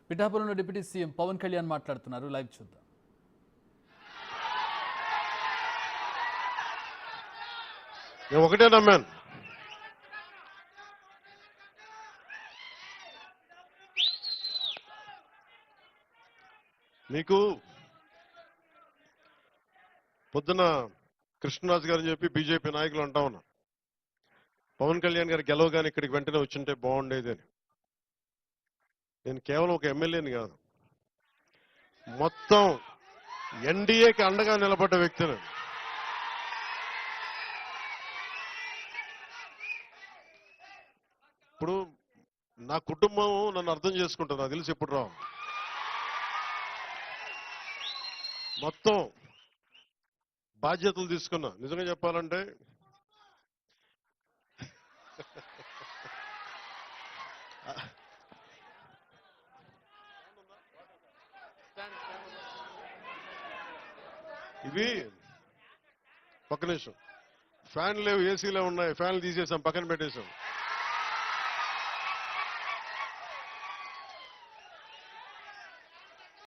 పిఠాపురంలో deputy CM Pawan Kalyan మాట్లాడుతున్నారు. Live చూద్దాం. నేను ఒకటే నమ్మాను, మీకు పొద్దున కృష్ణరాజు గారు చెప్పి బీజేపీ నాయకులు అంటా ఉన్నా, పవన్ కళ్యాణ్ గారు గెలవగానే ఇక్కడికి వెంటనే వచ్చింటే బాగుండేది అని. నేను కేవలం ఒక ఎమ్మెల్యేని కాదు, మొత్తం ఎన్డీఏకి అండగా నిలబడ్డ వ్యక్తిని. ఇప్పుడు నా కుటుంబం నన్ను అర్థం చేసుకుంటుంది, నాకు తెలిసి ఎప్పుడు రావు. మొత్తం బాధ్యతలు తీసుకున్నా. నిజంగా చెప్పాలంటే ఇవి పక్క నిమిషం, ఫ్యాన్ లేవు, ఏసీలే ఉన్నాయి, ఫ్యాన్లు తీసేసాం, పక్కన పెట్టేశాం.